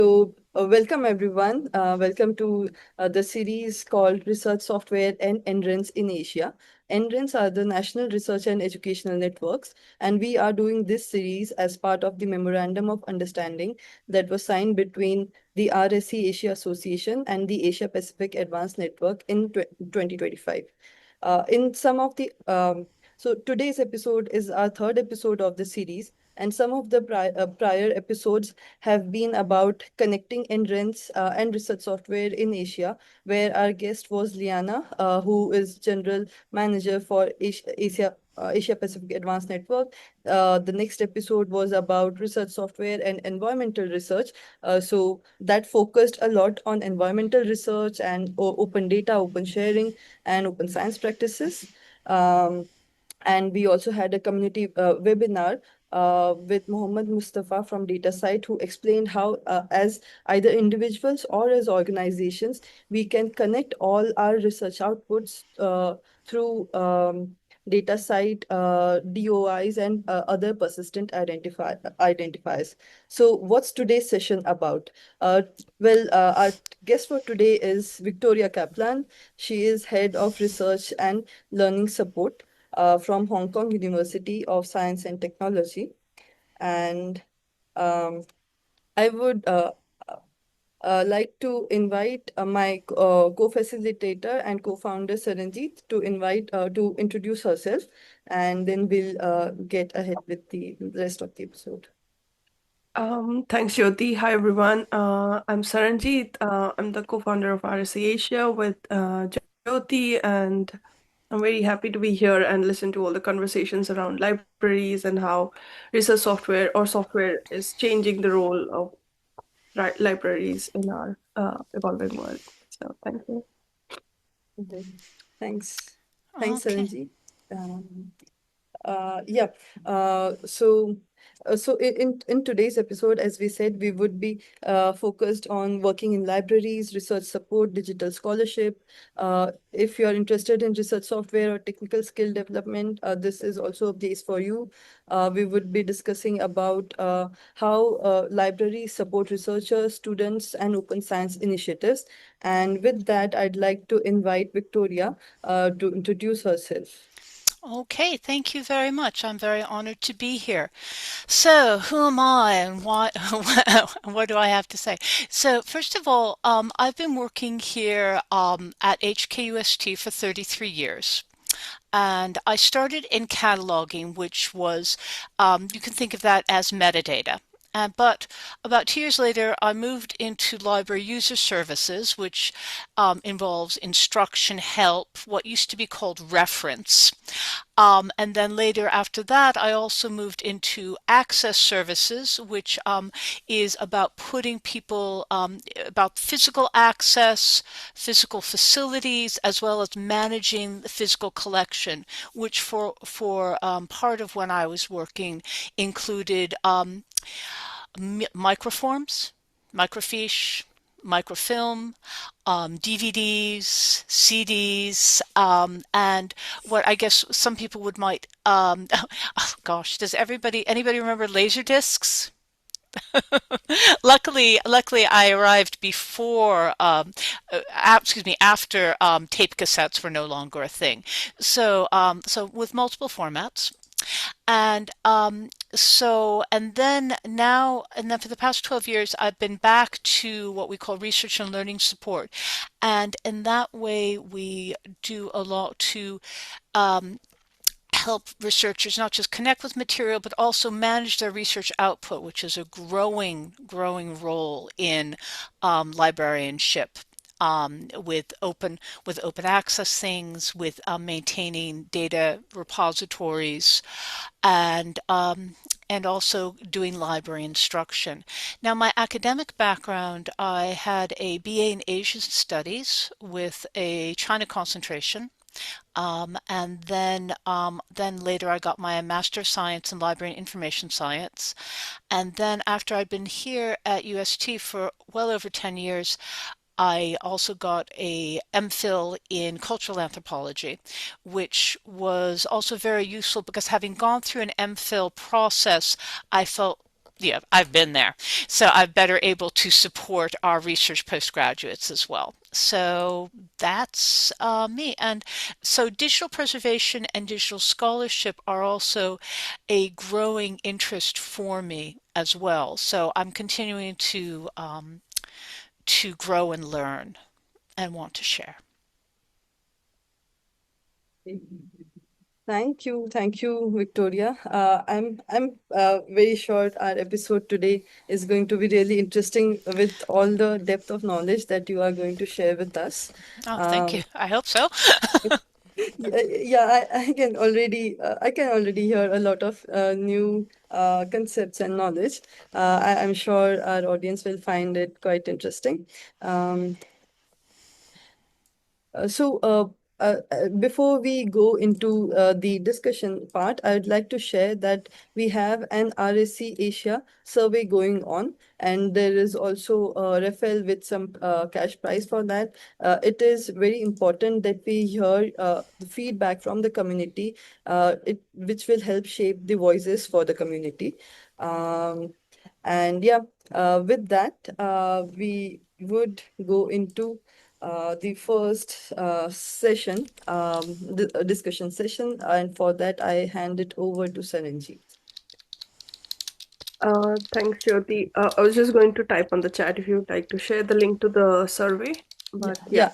Welcome everyone. Welcome to the series called Research Software and NRENs in Asia. NRENs are the National Research and Educational Networks, and we are doing this series as part of the Memorandum of Understanding that was signed between the RSC Asia Association and the Asia Pacific Advanced Network in 2025. In some of the So today's episode is our third episode of the series, and some of the prior episodes have been about connecting NRENs and research software in Asia, where our guest was Liana, who is General Manager for Asia Pacific Advanced Network. The next episode was about research software and environmental research. So that focused a lot on environmental research and open data, open sharing, and open science practices. Um, and we also had a community webinar with Mohammed Mustafa from DataSite, who explained how, as either individuals or as organizations, we can connect all our research outputs through DataSite, DOIs, and other persistent identifiers. So, what's today's session about? Our guest for today is Victoria Caplan. She is head of research and learning support from Hong Kong University of Science and Technology. And um, I would like to invite my co-facilitator and co-founder Saranjeet to introduce herself, and then we'll get ahead with the rest of the episode. Thanks, Jyoti. Hi, everyone. I'm Saranjeet. I'm the co-founder of RSC Asia with Jyoti, and I'm very happy to be here and listen to all the conversations around libraries and how research software or software is changing the role of libraries in our evolving world. So, thank you. Okay. Thanks. Thanks, Okay. Saranjeet. Um, yeah. So, in today's episode, as we said, we would be focused on working in libraries, research support, digital scholarship. If you are interested in research software or technical skill development, this is also a place for you. We would be discussing about how libraries support researchers, students, and open science initiatives. And with that, I'd like to invite Victoria to introduce herself. Okay, thank you very much. I'm very honored to be here. So, who am I and why, what do I have to say? So, first of all, I've been working here at HKUST for 33 years. And I started in cataloging, which was, you can think of that as metadata. But about 2 years later, I moved into library user services, which involves instruction help, what used to be called reference. And then later after that, I also moved into access services, which is about putting people, about physical access, physical facilities, as well as managing the physical collection, which for part of when I was working included microforms, microfiche, microfilm, DVDs, CDs, and what I guess some people would might, oh gosh, does anybody remember laser discs? Luckily, I arrived before, excuse me, after tape cassettes were no longer a thing. So with multiple formats. And then for the past 12 years, I've been back to what we call research and learning support. And in that way, we do a lot to um, help researchers not just connect with material, but also manage their research output, which is a growing role in librarianship. With open access things, with maintaining data repositories, and also doing library instruction. Now, my academic background, I had a BA in Asian Studies with a China concentration. And then later I got my Master of Science in Library and Information Science. And then after I'd been here at UST for well over 10 years, I also got a MPhil in cultural anthropology, which was also very useful because having gone through an MPhil process, I felt yeah, I've been there. So I'm better able to support our research postgraduates as well. So that's me. And so digital preservation and digital scholarship are also a growing interest for me as well. So I'm continuing to grow and learn and want to share. Thank you, Victoria. I'm very sure our episode today is going to be really interesting with all the depth of knowledge that you are going to share with us. Oh, thank you. Um, I hope so. I can already hear a lot of new concepts and knowledge. I'm sure our audience will find it quite interesting. Um, Before we go into the discussion part, I would like to share that we have an RSC Asia survey going on, and there is also a referral with some cash prize for that. It is very important that we hear the feedback from the community, which will help shape the voices for the community. Um, and yeah, with that, we would go into the first session, the discussion session, and for that I hand it over to Saranjeet. Thanks, Jyoti. I was just going to type on the chat if you'd like to share the link to the survey. Yeah, But yeah, yeah,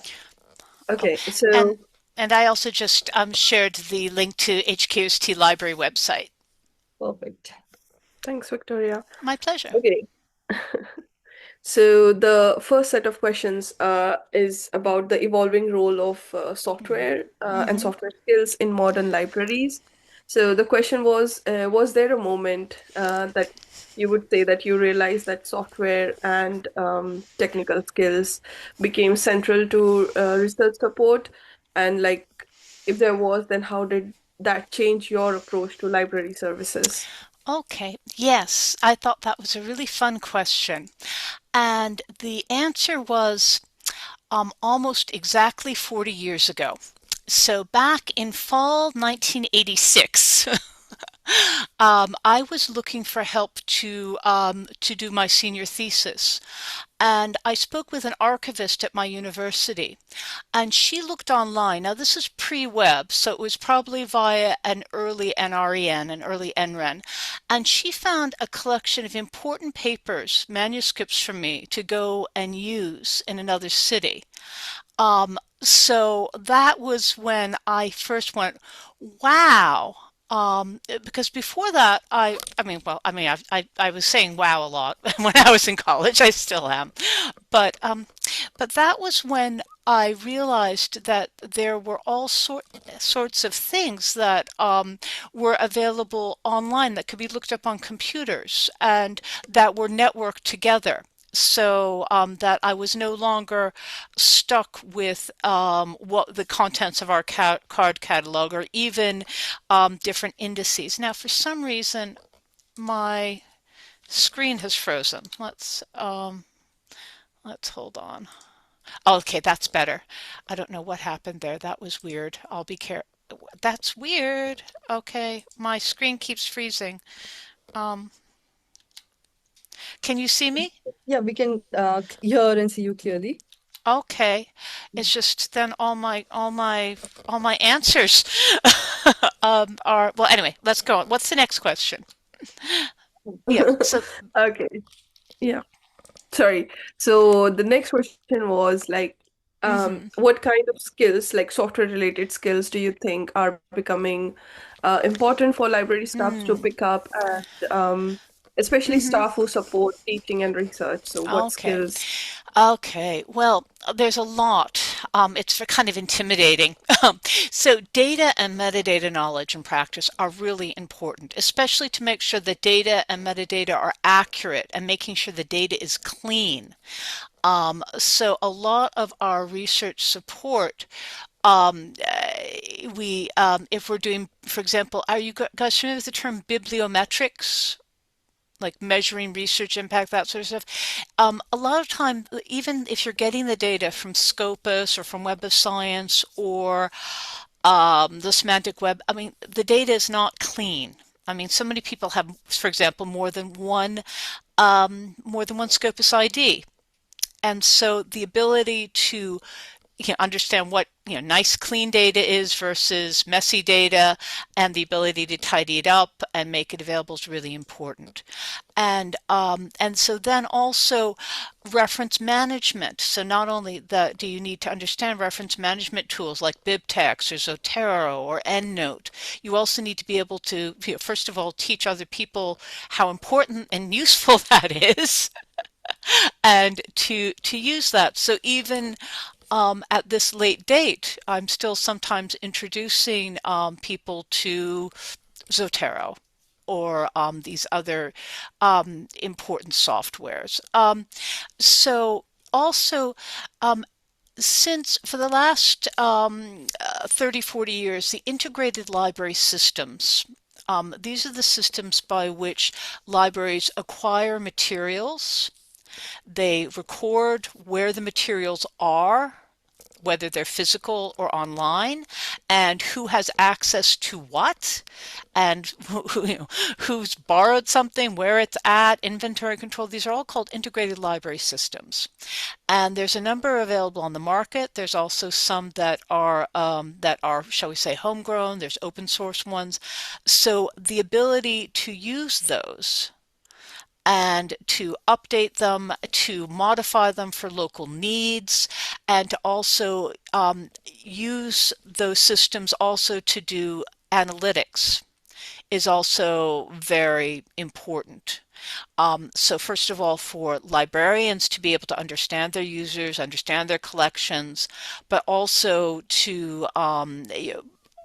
Oh, okay. and So and I also just shared the link to HKUST library website. perfect. thanks, Victoria. My pleasure. Okay. So the first set of questions is about the evolving role of software and Hmm. software skills in modern libraries. So the question was there a moment that you would say that you realized that software and technical skills became central to research support? And like, if there was, then how did that change your approach to library services? Okay, yes, I thought that was a really fun question. And the answer was almost exactly 40 years ago. So back in fall 1986, I was looking for help to do my senior thesis, and I spoke with an archivist at my university, and she looked online. Now this is pre-web, so it was probably via an early NREN, an early NREN, and she found a collection of important papers, manuscripts from me to go and use in another city. So that was when I first went, wow. Because before that, I was saying wow a lot when I was in college. I still am, but that was when I realized that there were sorts of things that were available online that could be looked up on computers and that were networked together. So that I was no longer stuck with what the contents of our card catalog or even different indices. Now, for some reason, my screen has frozen. Let's hold on. Okay, that's better. I don't know what happened there. That was weird. I'll be care. That's weird. Okay, my screen keeps freezing. Um, can you see me? Yeah, we can hear and see you clearly. Okay. It's just then all my answers are well anyway, let's go on. What's the next question? Yeah, so Okay. Yeah. Sorry. So the next question was like, mhm. what kind of skills, like software related skills, do you think are becoming important for library staffs to Mm, pick up, and especially mhm. staff who support teaching and research? So what Okay. skills? Okay. Well, there's a lot. It's kind of intimidating. So data and metadata knowledge and practice are really important, especially to make sure the data and metadata are accurate and making sure the data is clean. So a lot of our research support, if we're doing, for example, are you guys familiar with the term bibliometrics? Like measuring research impact, that sort of stuff. A lot of time, even if you're getting the data from Scopus or from Web of Science or the semantic web, I mean, the data is not clean. I mean, so many people have, for example, more than one Scopus ID. And so the ability to understand what nice clean data is versus messy data, and the ability to tidy it up and make it available is really important. And so then also reference management. So not only do you need to understand reference management tools like BibTeX or Zotero or EndNote, you also need to be able to, first of all, teach other people how important and useful that is, and to use that. So even at this late date, I'm still sometimes introducing people to Zotero or these other important softwares. So also, um, since for the last 30, 40 years, the integrated library systems, these are the systems by which libraries acquire materials. They record where the materials are, whether they're physical or online, and who has access to what, and who's borrowed something, where it's at, inventory control. These are all called integrated library systems. And there's a number available on the market. There's also some that are, shall we say, homegrown. There's open source ones. So the ability to use those and to update them, to modify them for local needs, and to also use those systems also to do analytics is also very important. So first of all, for librarians to be able to understand their users, understand their collections, but also to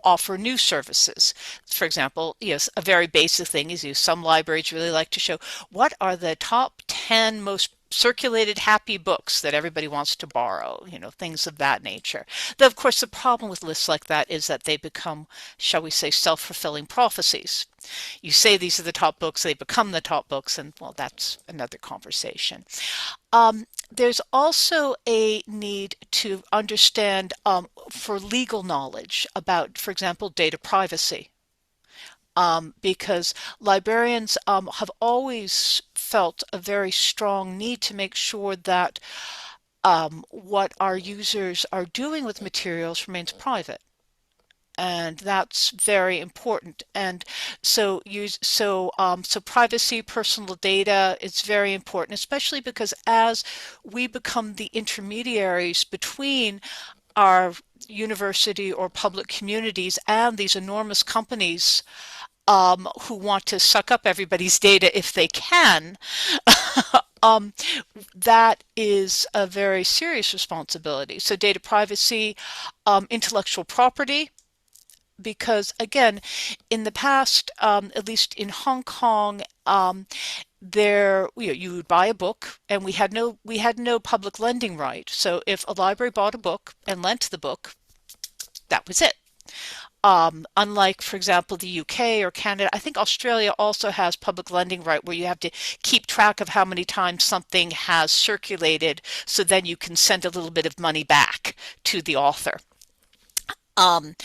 offer new services. For example, yes, a very basic thing is some libraries really like to show what are the top 10 most circulated happy books that everybody wants to borrow, things of that nature. Though, of course, the problem with lists like that is that they become, shall we say, self-fulfilling prophecies. You say these are the top books, they become the top books, and well, that's another conversation. There's also a need to understand for legal knowledge about, for example, data privacy. Because librarians have always felt a very strong need to make sure that what our users are doing with materials remains private. And that's very important. And so privacy, personal data is very important, especially because as we become the intermediaries between our university or public communities and these enormous companies who want to suck up everybody's data if they can, um, that is a very serious responsibility. So data privacy, intellectual property, because again, in the past, at least in Hong Kong, there you would buy a book, and we had no public lending right. So if a library bought a book and lent the book, that was it. Unlike, for example, the UK or Canada, I think Australia also has public lending right where you have to keep track of how many times something has circulated, so then you can send a little bit of money back to the author. Um,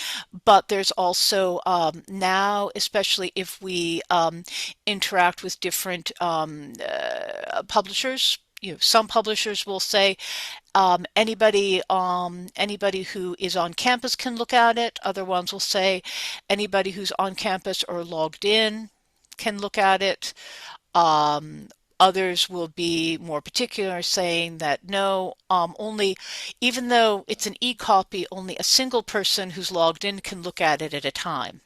but there's also now, especially if we interact with different publishers, some publishers will say anybody who is on campus can look at it. Other ones will say anybody who's on campus or logged in can look at it. Um, Others will be more particular, saying that no, only, even though it's an e-copy, only a single person who's logged in can look at it at a time.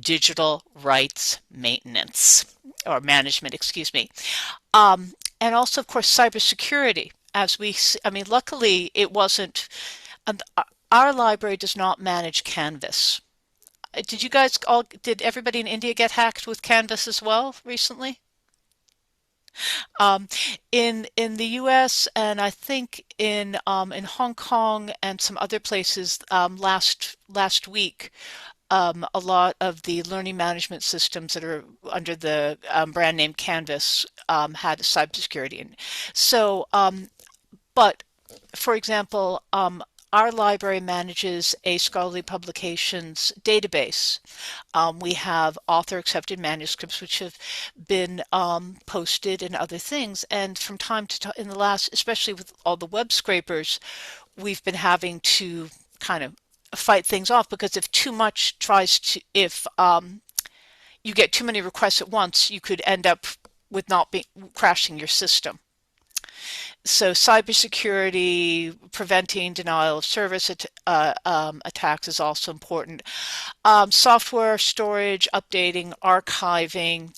Digital rights maintenance or management, excuse me. And also, of course, cybersecurity. I mean, luckily it wasn't, um, our library does not manage Canvas. Did everybody in India get hacked with Canvas as well recently? Um, in the U.S. and I think in Hong Kong and some other places last week, a lot of the learning management systems that are under the brand name Canvas had cybersecurity. And so, but for example, our library manages a scholarly publications database. We have author-accepted manuscripts which have been posted and other things. And from time to time, in the last, especially with all the web scrapers, we've been having to kind of fight things off because if too much tries to, if you get too many requests at once, you could end up with not being crashing your system. So cybersecurity, preventing denial of service attacks is also important. Software storage, updating, archiving.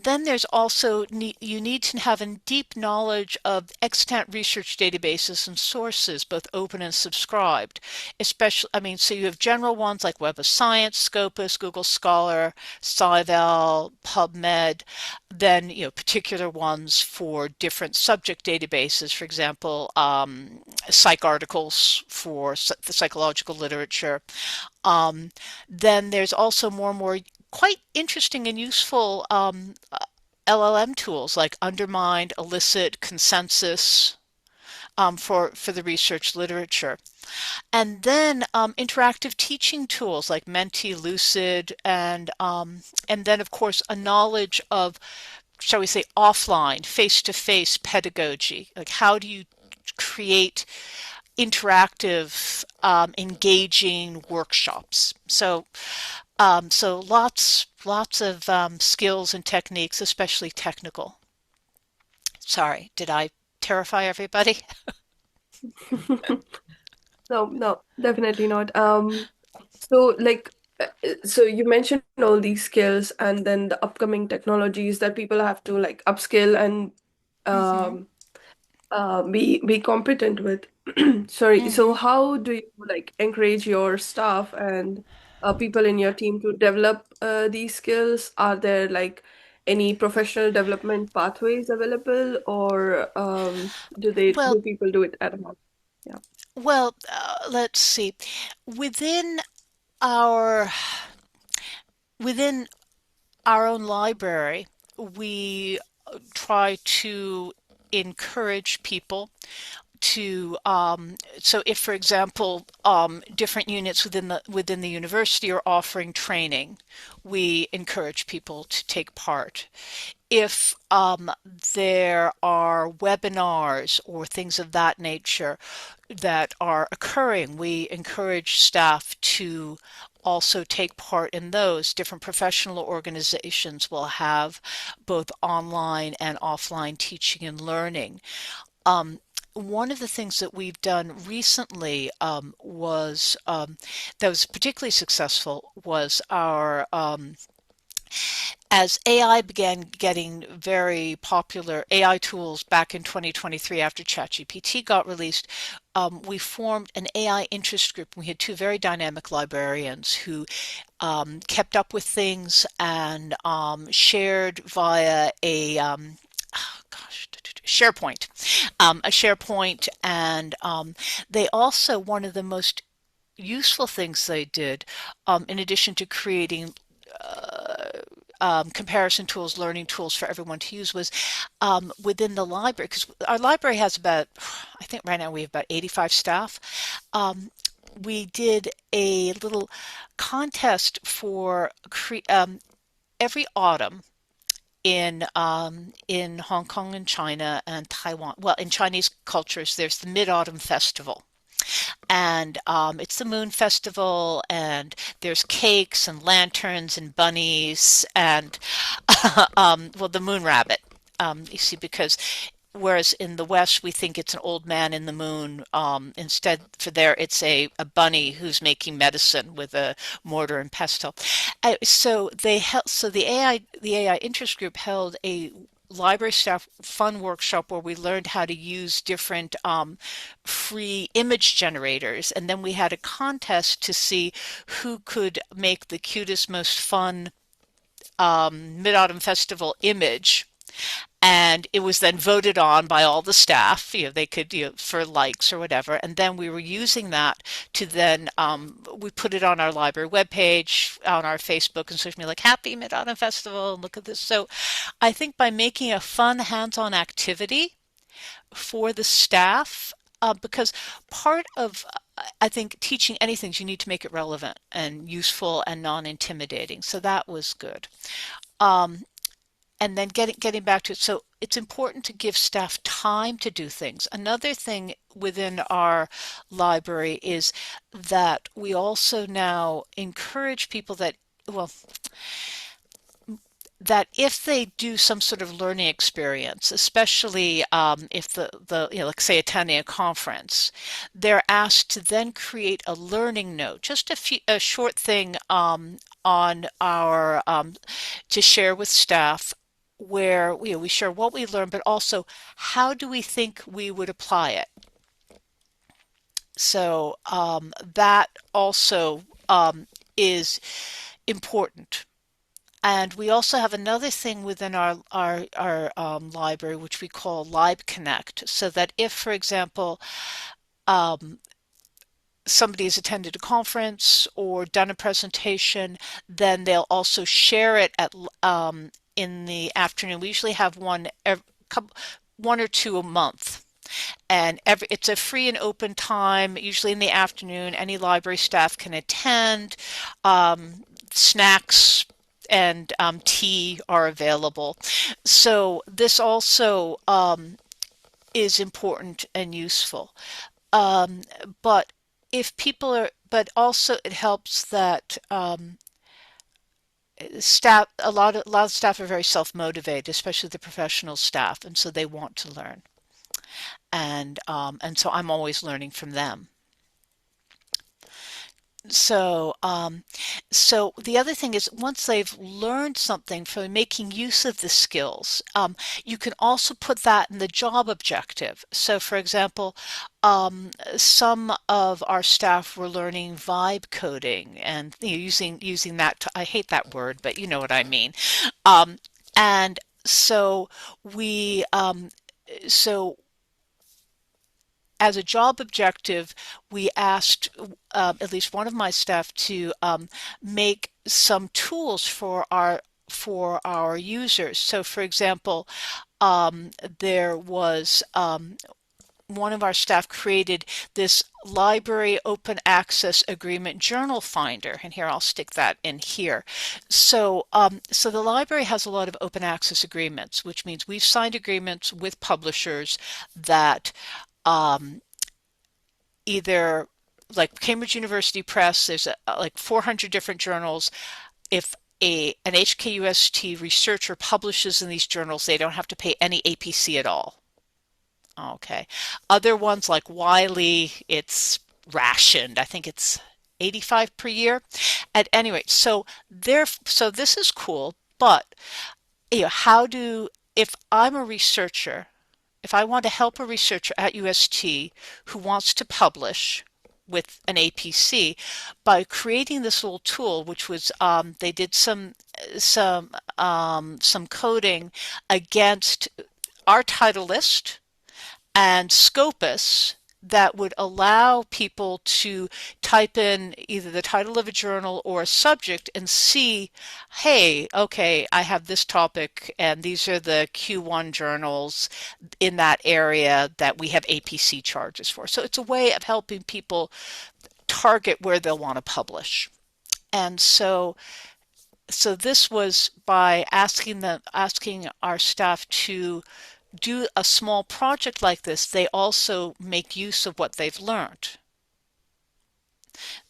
Then there's also you need to have a deep knowledge of extant research databases and sources, both open and subscribed. Especially, I mean, so you have general ones like Web of Science, Scopus, Google Scholar, Scivel, PubMed. Then particular ones for different subject databases. For example, psych articles for the psychological literature. Then there's also more and more quite interesting and useful LLM tools like Undermined, Elicit, Consensus for the research literature. And then interactive teaching tools like Menti, Lucid, and then of course a knowledge of, shall we say, offline, face-to-face pedagogy. Like how do you create interactive, engaging workshops? So lots of skills and techniques, especially technical. Sorry, did I terrify everybody? No, no, definitely not. So like, so you mentioned all these skills and then the upcoming technologies that people have to like upskill and Mm-hmm. um, be competent with. Sorry. So Mm-hmm. how do you like encourage your staff and people in your team to develop these skills? Are there like any professional development pathways available, or Well, do people do it at home? Yeah. let's see. Within our within our own library, we try to encourage people to so if for example different units within the university are offering training, we encourage people to take part. If there are webinars or things of that nature that are occurring, we encourage staff to also take part in those. Different professional organizations will have both online and offline teaching and learning. Um, One of the things that we've done recently was that was particularly successful was our as AI began getting very popular, AI tools back in 2023 after ChatGPT got released, we formed an AI interest group. We had two very dynamic librarians who kept up with things and shared via SharePoint, and they also, one of the most useful things they did, in addition to creating comparison tools, learning tools for everyone to use, was within the library, because our library has about, I think right now we have about 85 staff. We did a little contest for every autumn in Hong Kong and China and Taiwan. Well, in Chinese cultures, there's the Mid-Autumn Festival, and it's the Moon Festival, and there's cakes and lanterns and bunnies and well, the Moon Rabbit. You see, because whereas in the West we think it's an old man in the moon, instead for there it's a bunny who's making medicine with a mortar and pestle. So the AI interest group held a library staff fun workshop where we learned how to use different free image generators, and then we had a contest to see who could make the cutest, most fun Mid-Autumn Festival image, and it was then voted on by all the staff. They could, for likes or whatever, and then we were using that to then we put it on our library webpage, on our Facebook and social media, like Happy Mid-Autumn Festival, and look at this. So I think by making a fun hands-on activity for the staff, because part of I think teaching anything is you need to make it relevant and useful and non-intimidating. So that was good. Um, and then getting back to it, so it's important to give staff time to do things. Another thing within our library is that we also now encourage people that, well, that if they do some sort of learning experience, especially if like say attending a conference, they're asked to then create a learning note, just a short thing on our to share with staff where we share what we learned, but also how do we think we would apply it. So that also is important. And we also have another thing within our library, which we call Lib Connect, so that if, for example, um, somebody has attended a conference or done a presentation, then they'll also share it in the afternoon. We usually have one or two a month. And it's a free and open time, usually in the afternoon. Any library staff can attend. Snacks and tea are available. So this also is important and useful. Um, but if people are, but also it helps that staff, a lot of staff are very self-motivated, especially the professional staff, and so they want to learn. And so I'm always learning from them. So, so the other thing is once they've learned something from making use of the skills, you can also put that in the job objective. So, for example, some of our staff were learning vibe coding and using that. I hate that word, but you know what I mean. And so we so as a job objective, we asked at least one of my staff to make some tools for our users. So, for example, there was one of our staff created this library open access agreement journal finder, and here I'll stick that in here. So, so the library has a lot of open access agreements, which means we've signed agreements with publishers that either like Cambridge University Press, there's like 400 different journals. If an HKUST researcher publishes in these journals, they don't have to pay any APC at all. Okay. Other ones like Wiley, it's rationed. I think it's 85 per year. At any rate, so this is cool, but if I'm a researcher, if I want to help a researcher at UST who wants to publish with an APC, by creating this little tool, which was they did some coding against our title list and Scopus that would allow people to type in either the title of a journal or a subject and see, hey, okay, I have this topic and these are the Q1 journals in that area that we have APC charges for. So it's a way of helping people target where they'll want to publish. And so this was by asking our staff to do a small project like this, they also make use of what they've learned.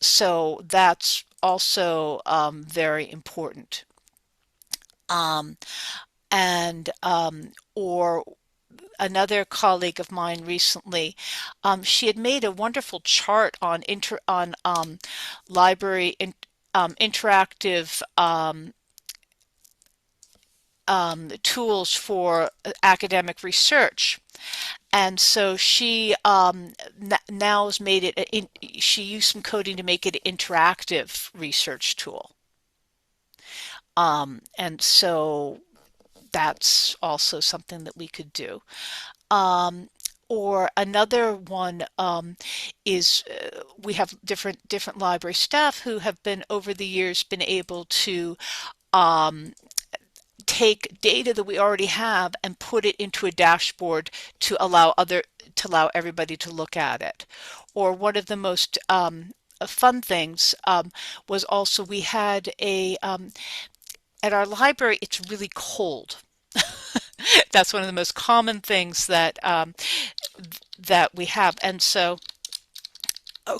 So that's also very important. And or another colleague of mine recently, she had made a wonderful chart on library interactive tools for academic research. And so she now has made it, she used some coding to make it an interactive research tool. And so that's also something that we could do. Or another one is we have different library staff who have been over the years been able to take data that we already have and put it into a dashboard to allow to allow everybody to look at it. Or one of the most fun things was also we had at our library, it's really cold. That's one of the most common things that we have. And so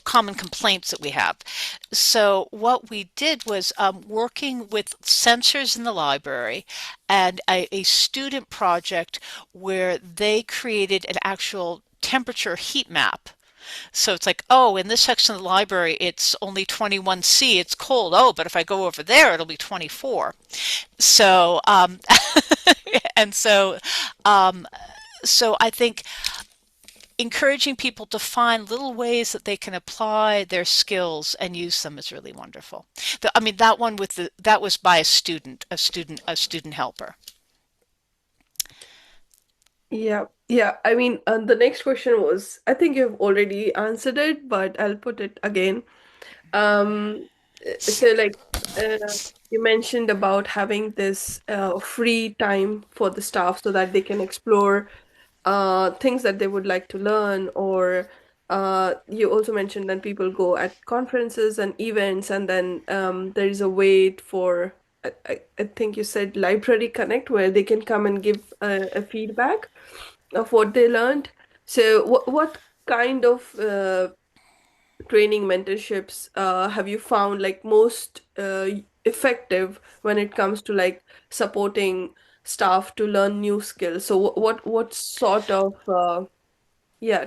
common complaints that we have. So what we did was working with sensors in the library and a student project where they created an actual temperature heat map. So it's like, oh, in this section of the library, it's only 21°C, it's cold. Oh, but if I go over there, it'll be 24. So, and so, um, so I think encouraging people to find little ways that they can apply their skills and use them is really wonderful. I mean, that one that was by a student helper. Yeah. I mean, the next question was, I think you've already answered it, but I'll put it again. Um, so like you mentioned about having this free time for the staff so that they can explore things that they would like to learn, or you also mentioned that people go at conferences and events, and then there is a wait for, I think you said Library Connect, where they can come and give a feedback of what they learned. So what kind of training mentorships have you found like most effective when it comes to like supporting staff to learn new skills? So what sort of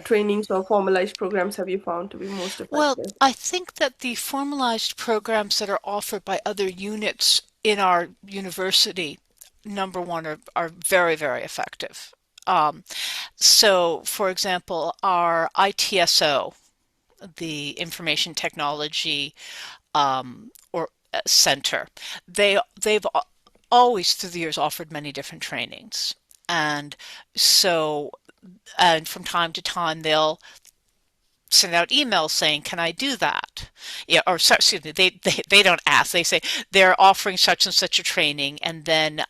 trainings or formalized programs have you found to be most Well, effective? I think that the formalized programs that are offered by other units in our university, number one, are very, very effective. Um, so, for example, our ITSO, the Information Technology or Center, they've always through the years offered many different trainings, and so and from time to time they'll send out emails saying, "Can I do that?" Yeah, or excuse me, they don't ask. They say they're offering such and such a training, and then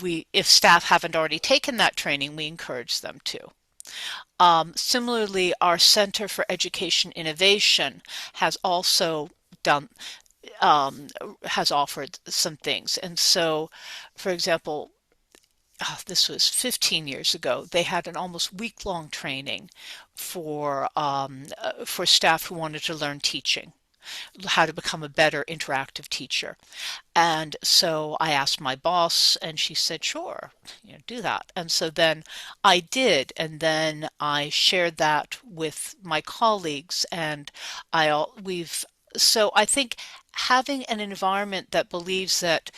we, if staff haven't already taken that training, we encourage them to. Similarly, our Center for Education Innovation has also done um, has offered some things, and so, for example, this was 15 years ago, they had an almost week-long training for staff who wanted to learn teaching, how to become a better interactive teacher. And so I asked my boss, and she said, "Sure, do that." And so then I did, and then I shared that with my colleagues, and we've. So I think having an environment that believes that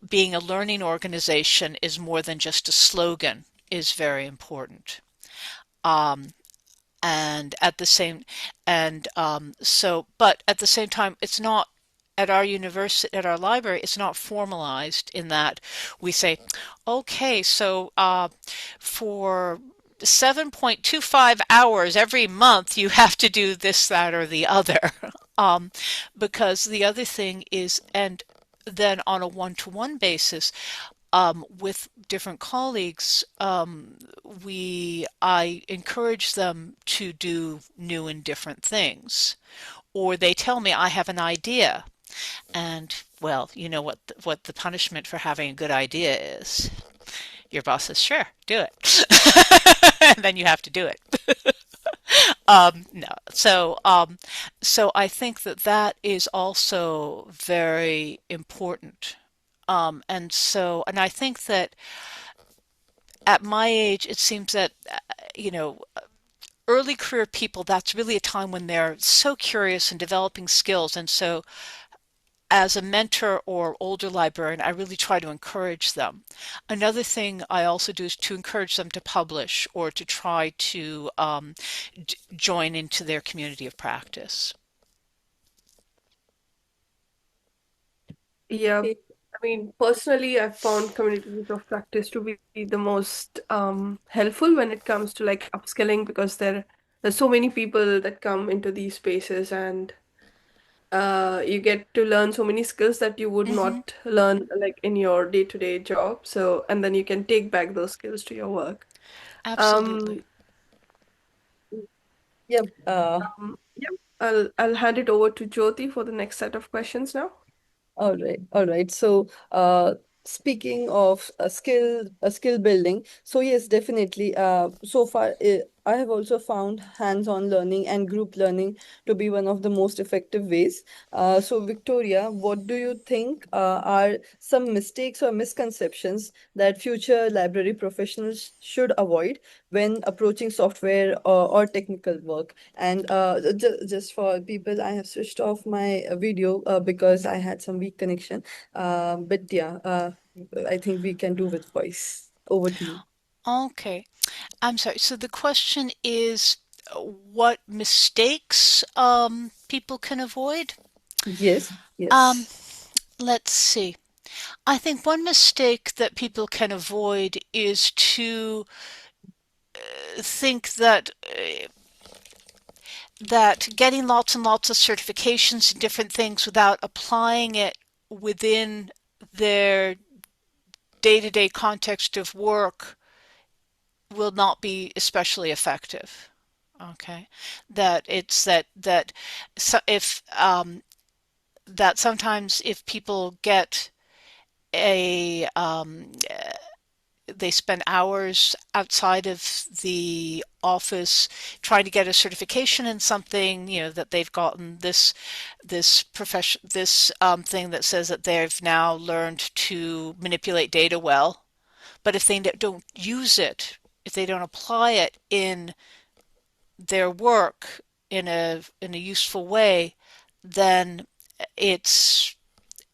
being a learning organization is more than just a slogan is very important. Um, and at the same and so but at the same time, it's not at our university, at our library, it's not formalized in that we say, okay, so for 7.25 hours every month you have to do this, that, or the other. um, because the other thing is, and then on a one-to-one basis, with different colleagues, I encourage them to do new and different things, or they tell me I have an idea, and well, you know what the punishment for having a good idea is. Your boss says, "Sure, do it," and then you have to do it. No, so I think that that is also very important. And I think that at my age, it seems that, you know, early career people, that's really a time when they're so curious and developing skills. And so, as a mentor or older librarian, I really try to encourage them. Another thing I also do is to encourage them to publish or to try to join into their community of practice. Yeah, I mean, personally, I've found communities of practice to be the most helpful when it comes to like upskilling, because there's so many people that come into these spaces, and You get to learn so many skills that you would Mm-hmm. not learn like in your day-to-day job. So, and then you can take back those skills to your work. Absolutely. Um, Yeah. yeah, I'll hand it over to Jyoti for the next set of questions now. All right, all right. So, speaking of skill building, so yes, definitely. So far, I have also found hands-on learning and group learning to be one of the most effective ways. So, Victoria, what do you think are some mistakes or misconceptions that future library professionals should avoid when approaching software or technical work? And just for people, I have switched off my video because I had some weak connection. But yeah, I think we can do with voice. Over to you. Okay. I'm sorry. So the question is what mistakes people can avoid? Yes, Um, yes. let's see. I think one mistake that people can avoid is to think that getting lots and lots of certifications and different things without applying it within their day-to-day context of work will not be especially effective. Okay, that it's that so if that sometimes if people get a they spend hours outside of the office trying to get a certification in something, you know, that they've gotten this profession this thing that says that they've now learned to manipulate data well. But if they don't use it, if they don't apply it in their work in a useful way, then it's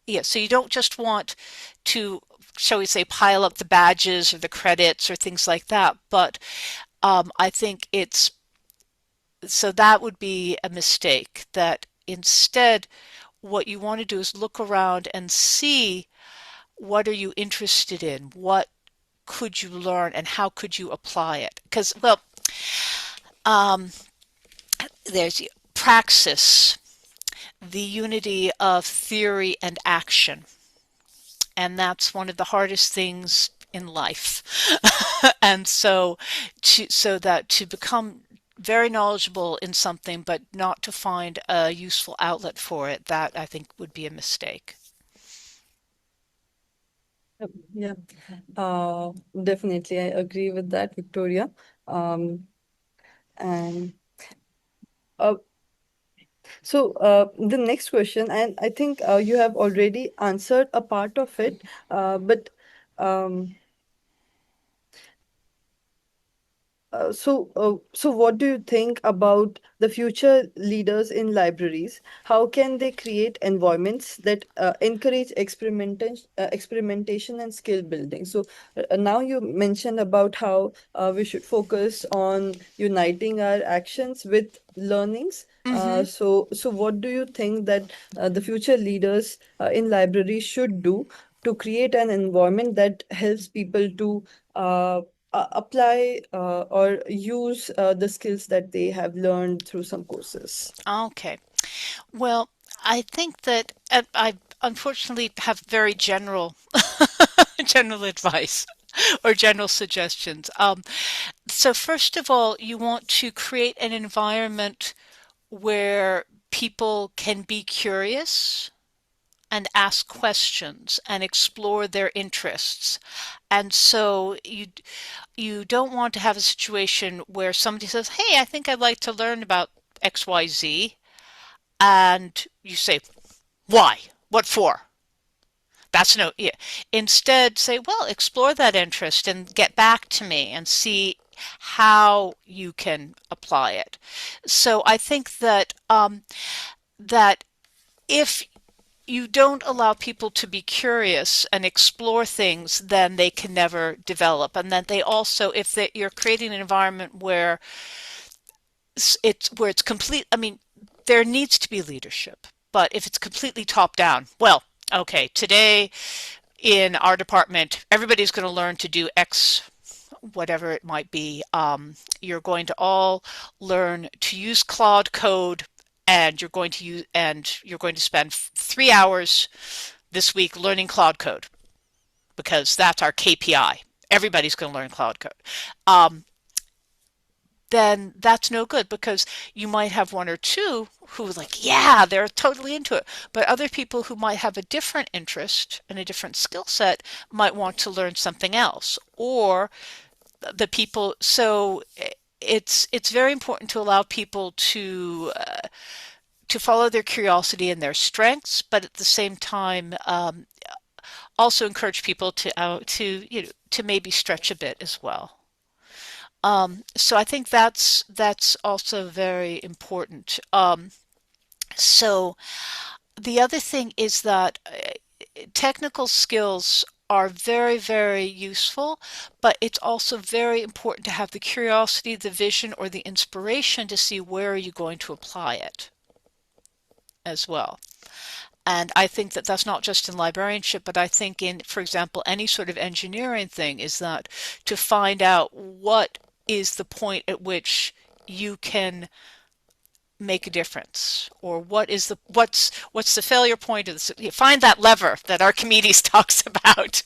yeah. So you don't just want to, shall we say, pile up the badges or the credits or things like that, but I think it's so that would be a mistake. That instead, what you want to do is look around and see what are you interested in, what could you learn, and how could you apply it? Because well, um, there's praxis, the unity of theory and action. And that's one of the hardest things in life. And so that to become very knowledgeable in something, but not to find a useful outlet for it, that I think would be a mistake. Yeah, uh, definitely. I agree with that, Victoria. Um, and uh, so the next question, and I think you have already answered a part of it, but um, so what do you think about the future leaders in libraries? How can they create environments that encourage experimentation and skill building? So now you mentioned about how we should focus on uniting our actions with learnings. Mm-hmm. So what do you think that the future leaders in libraries should do to create an environment that helps people to uh, apply or use the skills that they have learned through some courses. Okay. Well, I think that I unfortunately have very general general advice or general suggestions. So first of all, you want to create an environment where people can be curious and ask questions and explore their interests. And so you don't want to have a situation where somebody says, "Hey, I think I'd like to learn about XYZ," and you say, "Why? What for?" That's no, yeah. Instead, say, "Well, explore that interest and get back to me and see how you can apply it." So I think that if you don't allow people to be curious and explore things, then they can never develop. And that they also, if you're creating an environment where it's complete, I mean, there needs to be leadership. But if it's completely top down, well, okay, today in our department, everybody's going to learn to do X, whatever it might be. You're going to all learn to use Claude Code and you're going to spend 3 hours this week learning Cloud Code because that's our KPI. Everybody's going to learn Cloud Code. Um, then that's no good because you might have one or two who like, yeah, they're totally into it. But other people who might have a different interest and a different skill set might want to learn something else. Or the people, so it's very important to allow people to follow their curiosity and their strengths, but at the same time, also encourage people to maybe stretch a bit as well. So I think that's also very important. So the other thing is that technical skills are very, very useful, but it's also very important to have the curiosity, the vision, or the inspiration to see where are you going to apply it as well. And I think that that's not just in librarianship, but I think in, for example, any sort of engineering thing is that to find out what is the point at which you can make a difference, or what's the failure point of this. Find that lever that Archimedes talks about.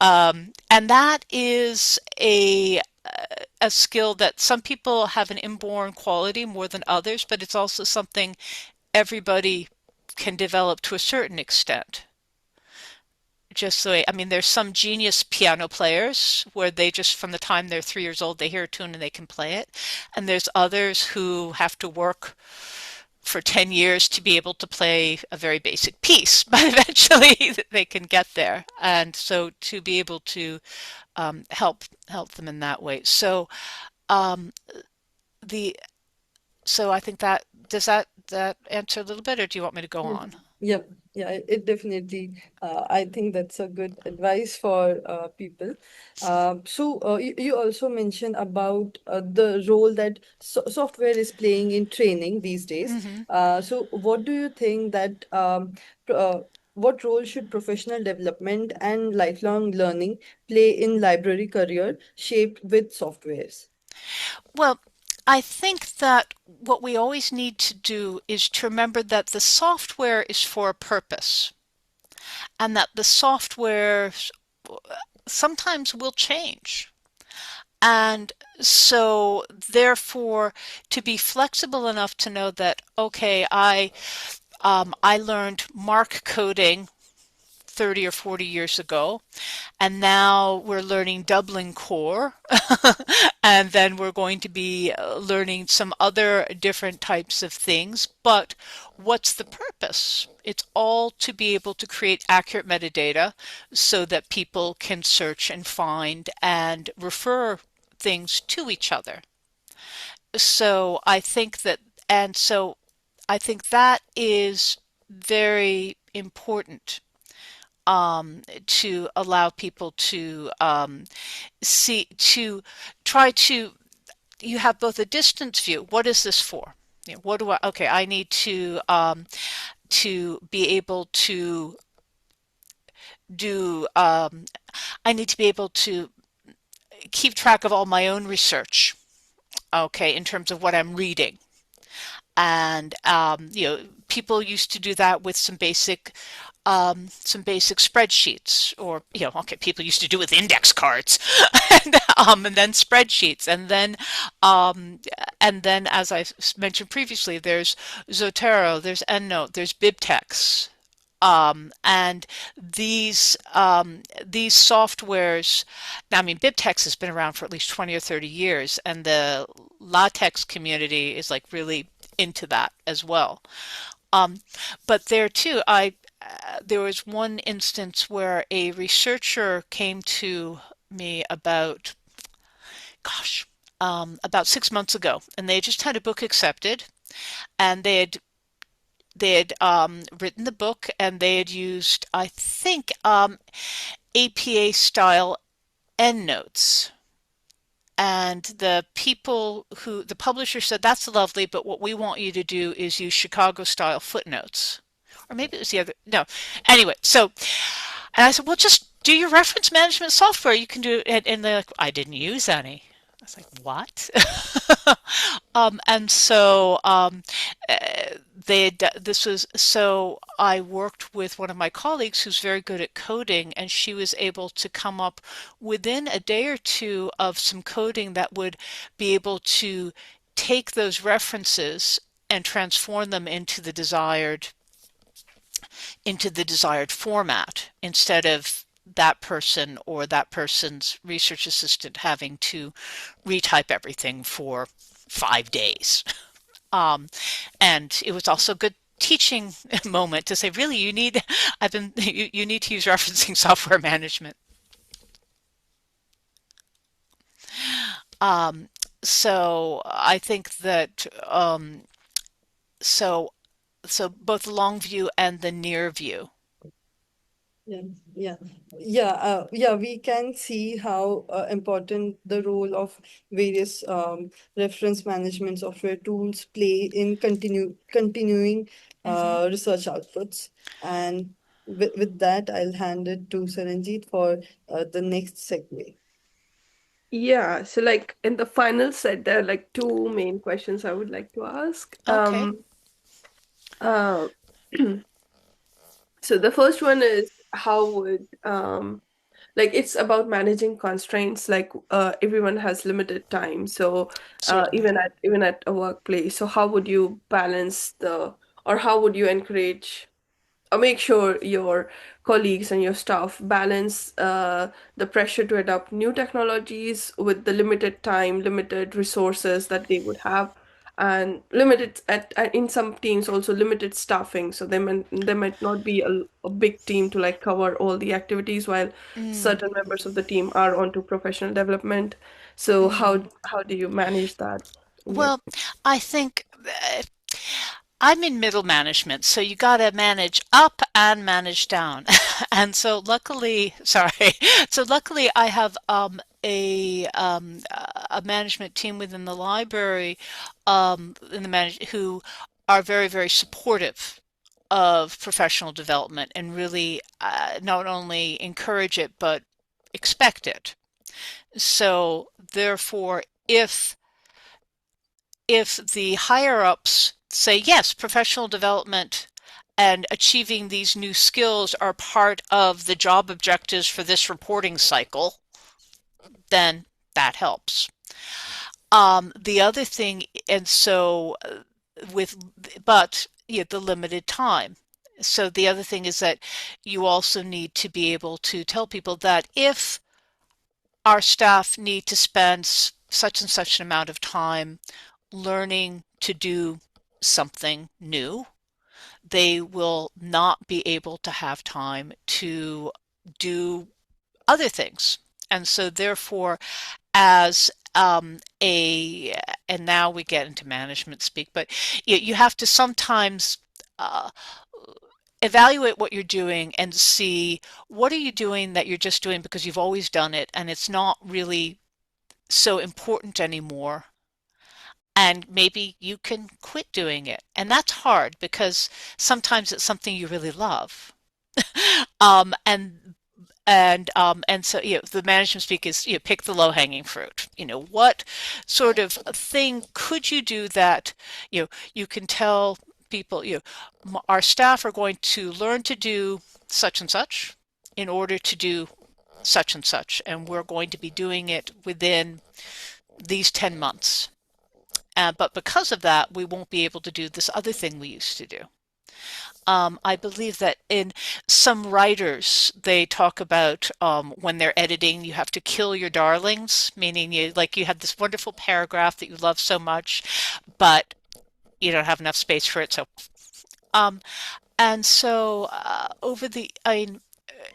And that is a skill that some people have an inborn quality more than others, but it's also something everybody can develop to a certain extent. Just so, I mean, there's some genius piano players where they just, from the time they're 3 years old, they hear a tune and they can play it. And there's others who have to work for 10 years to be able to play a very basic piece, but eventually they can get there. And so to be able to help them in that way. So um, the so I think that does that answer a little bit, or do you want me to go Yeah, on? yeah, yeah, it definitely. I think that's a good advice for people. You also mentioned about the role that software is playing in training these days. Hmm. What do you think that what role should professional development and lifelong learning play in library career shaped with softwares? Well, I think that what we always need to do is to remember that the software is for a purpose and that the software sometimes will change. And so, therefore, to be flexible enough to know that, okay, I learned Mark coding 30 or 40 years ago, and now we're learning Dublin Core, and then we're going to be learning some other different types of things. But what's the purpose? It's all to be able to create accurate metadata so that people can search and find and refer things to each other. So I think that, and so I think that is very important to allow people to to try to, you have both a distance view. What is this for? What do I, okay, I need to be able to do, I need to be able to keep track of all my own research, okay, in terms of what I'm reading. And people used to do that with some basic spreadsheets, or okay, people used to do with index cards, and then spreadsheets, and then as I mentioned previously, there's Zotero, there's EndNote, there's BibTeX. And these softwares, now I mean, BibTeX has been around for at least 20 or 30 years, and the LaTeX community is like really into that as well. Um, but there too, there was one instance where a researcher came to me gosh, about 6 months ago, and they just had a book accepted, and they had written the book, and they had used, I think, APA style endnotes. And the publisher said, that's lovely, but what we want you to do is use Chicago style footnotes. Or maybe it was the other, no. Anyway, and I said, well, just do your reference management software. You can do it. And they're like, I didn't use any. was like, what? And so this was so I worked with one of my colleagues who's very good at coding, and she was able to come up within a day or two of some coding that would be able to take those references and transform them into the desired format instead of that person or that person's research assistant having to retype everything for 5 days. Um, and it was also a good teaching moment to say, really, you need to use referencing software management. Um, so I think that so so both the long view and the near view. Yeah, yeah, yeah. We can see how important the role of various reference management software tools play in continuing Hmm. research outputs. And with that, I'll hand it to Saranjeet for the next segue. Yeah, so like in the final set, there are like two main questions I would like to ask. Okay. Uh, so the first one is how would like it's about managing constraints, like everyone has limited time, so Certainly. even at a workplace, so how would you balance the, or how would you encourage make sure your colleagues and your staff balance the pressure to adopt new technologies with the limited time, limited resources that they would have, and limited in some teams also limited staffing. So they might not be a big team to like cover all the activities, while Mm, certain members of the team are onto professional development. So mm. how do you manage that in your? Well, I think I'm in middle management, so you got to manage up and manage down. And so luckily, sorry, so luckily I have a management team within the library in the who are very, very supportive of professional development and really not only encourage it but expect it. So therefore, if the higher ups say, yes, professional development and achieving these new skills are part of the job objectives for this reporting cycle, then that helps. The other thing, and so with, but yeah, the limited time. So the other thing is that you also need to be able to tell people that if our staff need to spend such and such an amount of time learning to do something new, they will not be able to have time to do other things. And so, therefore, as and now we get into management speak, but you have to sometimes uh, evaluate what you're doing and see what are you doing that you're just doing because you've always done it and it's not really so important anymore, and maybe you can quit doing it. And that's hard because sometimes it's something you really love. Um, and and so the management speak is pick the low hanging fruit. What sort of thing could you do that you can tell people our staff are going to learn to do such and such in order to do such and such, and we're going to be doing it within these 10 months. But because of that, we won't be able to do this other thing we used to do. I believe that in some writers, they talk about when they're editing, you have to kill your darlings, meaning you have this wonderful paragraph that you love so much, but you don't have enough space for it. So, um, and so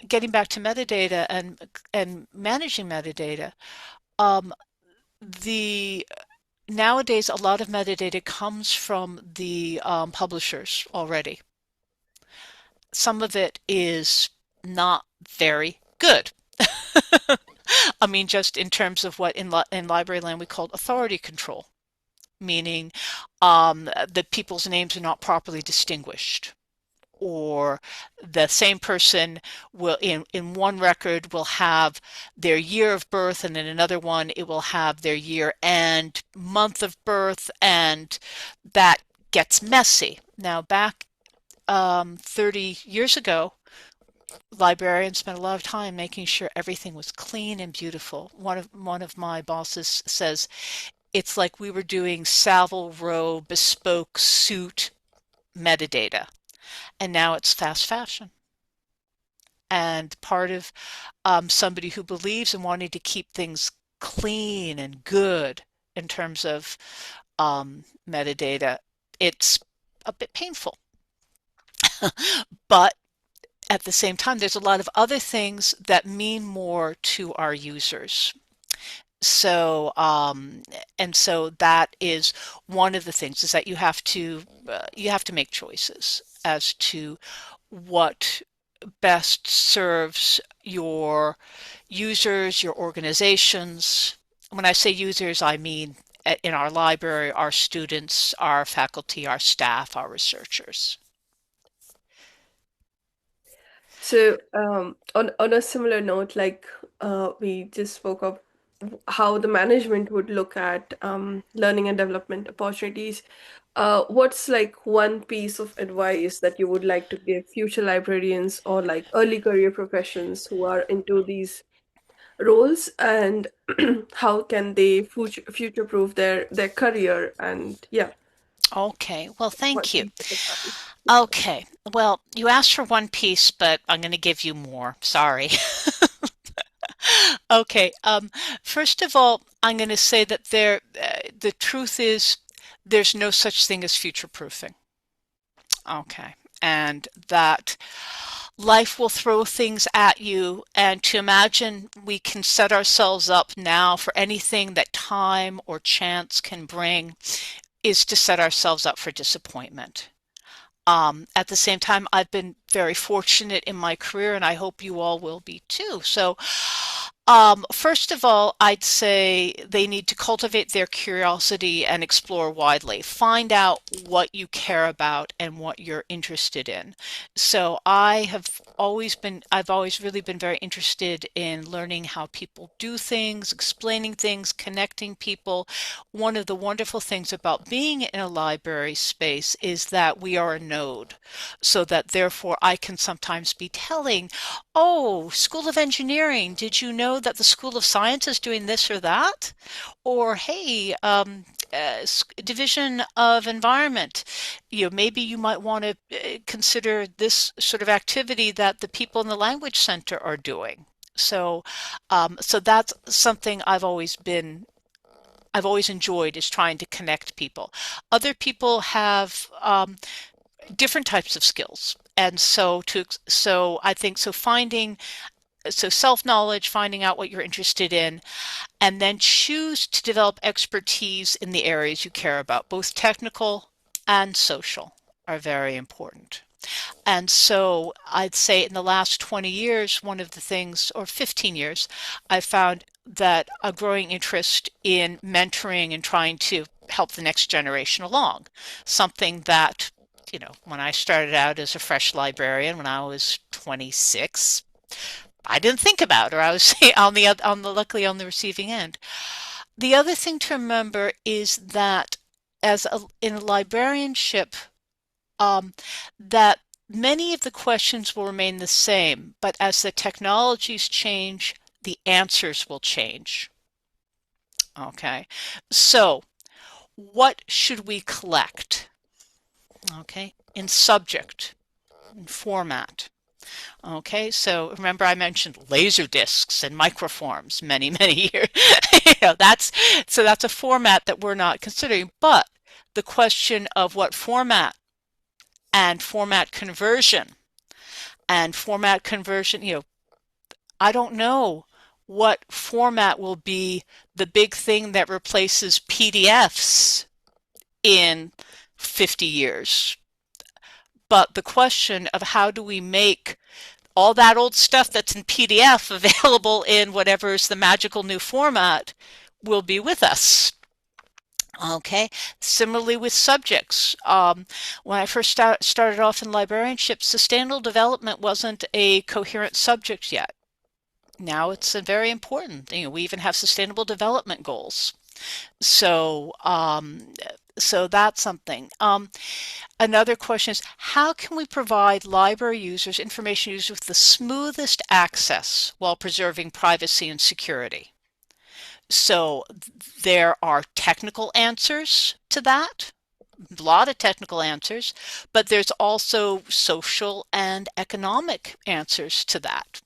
getting back to metadata and managing metadata, um, the nowadays, a lot of metadata comes from the publishers already. Some of it is not very good. I mean, just in terms of what in library land we call authority control, meaning that people's names are not properly distinguished, or the same person will in one record will have their year of birth, and in another one it will have their year and month of birth, and that gets messy. Now, back 30 years ago, librarians spent a lot of time making sure everything was clean and beautiful. One of my bosses says it's like we were doing Savile Row bespoke suit metadata, and now it's fast fashion. And part of somebody who believes in wanting to keep things clean and good in terms of metadata, it's a bit painful. But at the same time, there's a lot of other things that mean more to our users. So, and so that is one of the things, is that you have to make choices as to what best serves your users, your organizations. When I say users, I mean in our library, our students, our faculty, our staff, our researchers. So, on a similar note, like we just spoke of how the management would look at learning and development opportunities, what's like one piece of advice that you would like to give future librarians or like early career professions who are into these roles, and how can they future-proof their career? And yeah, Okay, well, one thank you. piece of advice. Okay, well, you asked for one piece, but I'm going to give you more. Sorry. Okay, first of all, I'm going to say that the truth is there's no such thing as future proofing. Okay, and that life will throw things at you, and to imagine we can set ourselves up now for anything that time or chance can bring is to set ourselves up for disappointment. At the same time, I've been very fortunate in my career, and I hope you all will be too. So, first of all, I'd say they need to cultivate their curiosity and explore widely. Find out what you care about and what you're interested in. So I've always really been very interested in learning how people do things, explaining things, connecting people. One of the wonderful things about being in a library space is that we are a node, so that therefore I can sometimes be telling, oh, School of Engineering, did you know that the School of Science is doing this or that? Or, hey, Division of Environment, maybe you might want to consider this sort of activity that the people in the Language Center are doing. So that's something I've always enjoyed, is trying to connect people. Other people have different types of skills. And so I think self-knowledge, finding out what you're interested in, and then choose to develop expertise in the areas you care about. Both technical and social are very important. And so I'd say in the last 20 years, one of the things, or 15 years, I've found that a growing interest in mentoring and trying to help the next generation along. Something that, when I started out as a fresh librarian when I was 26, I didn't think about, or I was luckily on the receiving end. The other thing to remember is that in a librarianship, that many of the questions will remain the same, but as the technologies change, the answers will change. Okay, so what should we collect? Okay, in subject, in format. Okay, so remember I mentioned laser discs and microforms many, many years. That's a format that we're not considering. But the question of what format and format conversion, I don't know what format will be the big thing that replaces PDFs in 50 years. But the question of how do we make all that old stuff that's in PDF available in whatever is the magical new format will be with us. Okay. Similarly with subjects, when I first started off in librarianship, sustainable development wasn't a coherent subject yet. Now it's a very important. We even have sustainable development goals. So, so that's something. Another question is, how can we provide library users, information users, with the smoothest access while preserving privacy and security? So there are technical answers to that, a lot of technical answers, but there's also social and economic answers to that.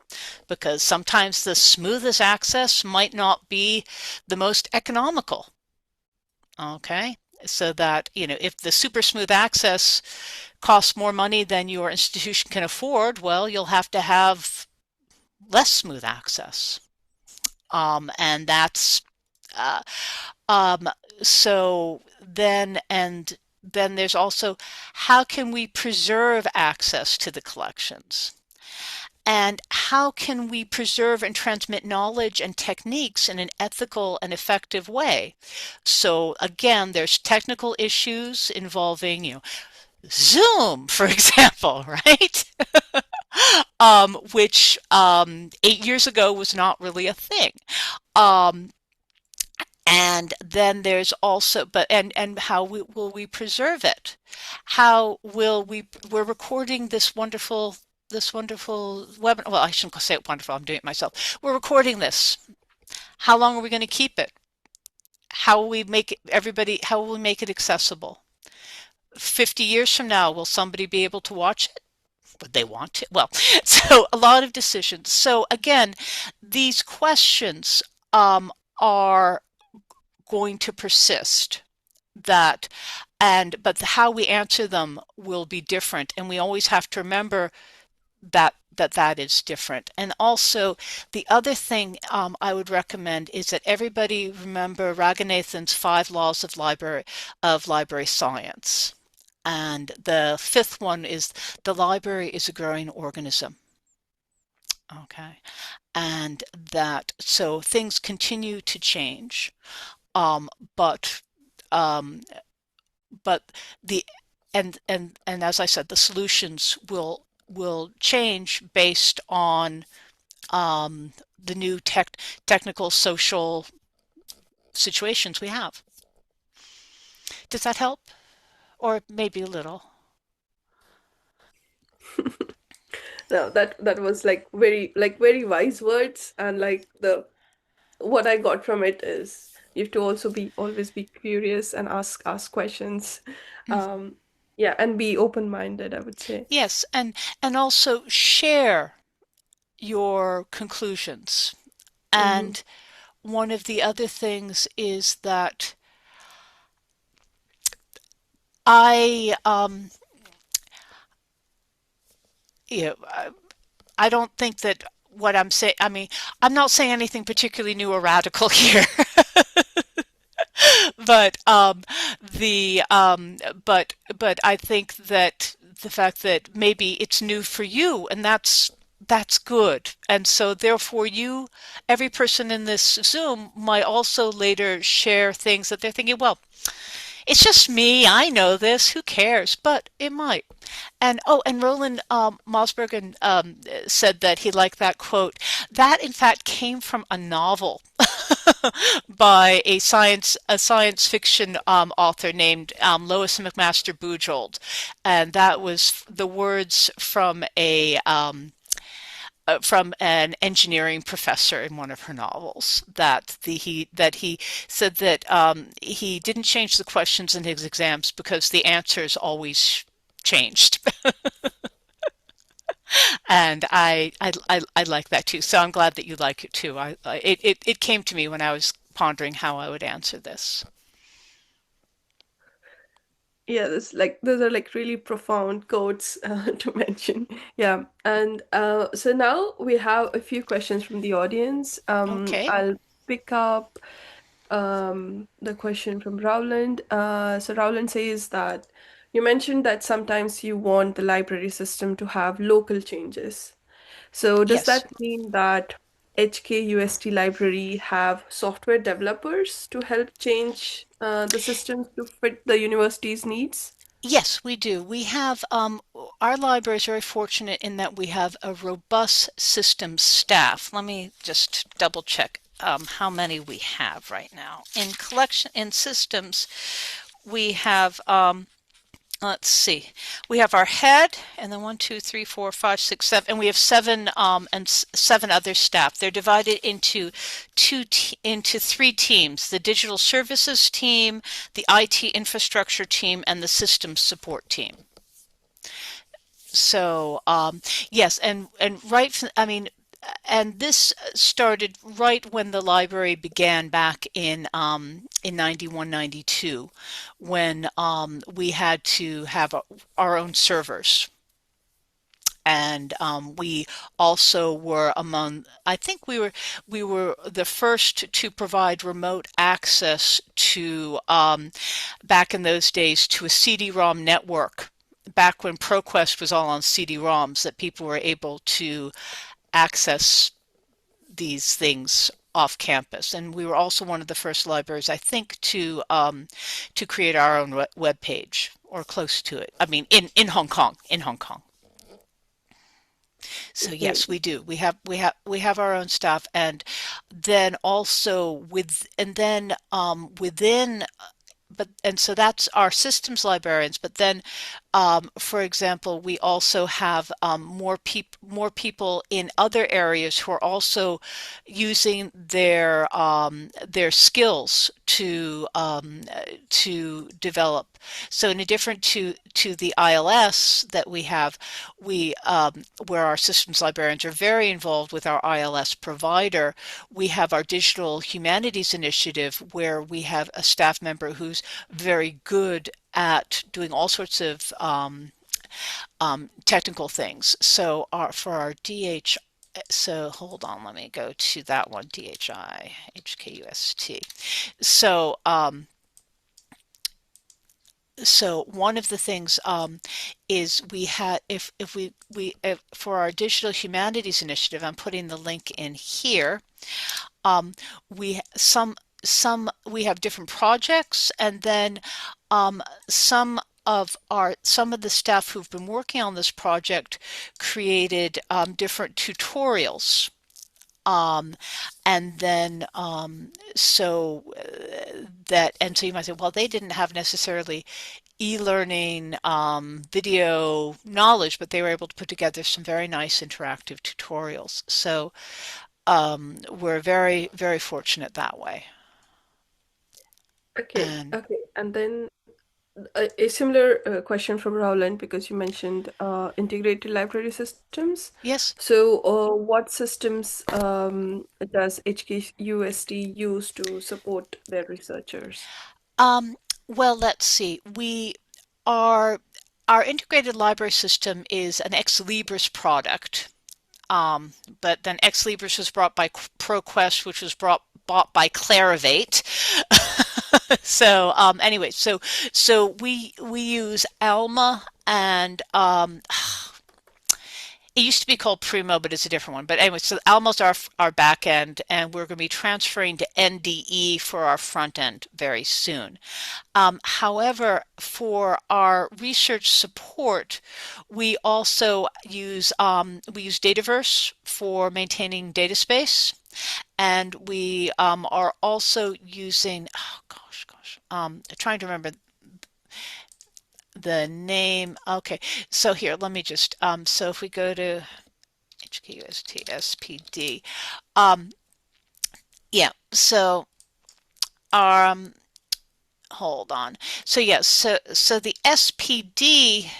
Because sometimes the smoothest access might not be the most economical. Okay. So that, if the super smooth access costs more money than your institution can afford, well, you'll have to have less smooth access. And that's uh, um, so then there's also, how can we preserve access to the collections? And how can we preserve and transmit knowledge and techniques in an ethical and effective way? So again, there's technical issues involving, Zoom, for example, right? Which 8 years ago was not really a thing. Um, and then there's also, and how will we preserve it? How will we're recording this wonderful webinar. Well, I shouldn't say it wonderful. I'm doing it myself. We're recording this. How long are we going to keep it? How will we make it how will we make it accessible? 50 years from now, will somebody be able to watch it? Would they want to? Well, so a lot of decisions. So again, these questions are going to persist, that but how we answer them will be different, and we always have to remember that is different. And also, the other thing I would recommend is that everybody remember Raghunathan's 5 laws of library science. And the fifth one is, the library is a growing organism. Okay. And that, so things continue to change, um, but um, but the and as I said, the solutions will change based on the new technical social situations we have. Does that help? Or maybe a little? No, that was very wise words, and the what I got from it is you have to also be always be curious and ask questions. Mm. Um, yeah, and be open-minded, I would say. Yes, and also share your conclusions. Mm-hmm. And one of the other things is that I you know, I don't think that what I'm saying, I mean, I'm not saying anything particularly new or radical here. But the but I think that the fact that maybe it's new for you, and that's good. And so therefore every person in this Zoom might also later share things that they're thinking, well, it's just me. I know this. Who cares? But it might. And and Roland Mosbergen said that he liked that quote. That in fact came from a novel by a science fiction author named Lois McMaster Bujold, and that was the words from an engineering professor in one of her novels, that he said that he didn't change the questions in his exams because the answers always changed. And I like that too. So I'm glad that you like it too. It came to me when I was pondering how I would answer this. Yeah, those are really profound quotes to mention. Yeah, and so now we have a few questions from the audience. Okay. I'll pick up the question from Rowland. So Rowland says that you mentioned that sometimes you want the library system to have local changes. So does Yes. that mean that HKUST library have software developers to help change the systems to fit the university's needs? Yes, we do. We have our library is very fortunate in that we have a robust systems staff. Let me just double check how many we have right now. In systems, we have let's see. We have our head, and then 1, 2, 3, 4, 5, 6, 7, and we have seven other staff. They're divided into into three teams: the digital services team, the IT infrastructure team, and the systems support team. So yes, and right, I mean, and this started right when the library began back in 91, 92, when we had to have our own servers. And we also were among, I think we were the first to provide remote access to, back in those days, to a CD-ROM network. Back when ProQuest was all on CD-ROMs, that people were able to access these things off campus. And we were also one of the first libraries, I think, to create our own web page, or close to it. I mean, in Hong Kong, in Hong Kong. So Great. yes, we do. We have our own staff, and then also within, but and so that's our systems librarians. But then, for example, we also have more people in other areas who are also using their skills to develop. So in addition to the ILS that we have, where our systems librarians are very involved with our ILS provider, we have our digital humanities initiative, where we have a staff member who's very good at doing all sorts of technical things. So for our DH, so hold on, let me go to that one, DHI, HKUST. So one of the things is we had if for our digital humanities initiative, I'm putting the link in here. We we have different projects, and then some of the staff who've been working on this project created different tutorials. Um, and then so you might say, well, they didn't have necessarily e-learning video knowledge, but they were able to put together some very nice interactive tutorials. So we're very, very fortunate that way. Okay, And okay. And then a similar question from Rowland, because you mentioned integrated library systems. yes, So, what systems does HKUST use to support their researchers? um, well, let's see. Our our integrated library system is an ex libris product. But then Ex Libris was brought by ProQuest, which was bought by Clarivate. So anyway, so we use Alma, and it used to be called Primo, but it's a different one. But anyway, so Alma's our back end, and we're going to be transferring to NDE for our front end very soon. However, for our research support, we also use Dataverse for maintaining data space, and we are also using, oh gosh, trying to remember the name. Okay, so here, let me just so if we go to HKUST SPD, yeah, so hold on. So yes, so the SPD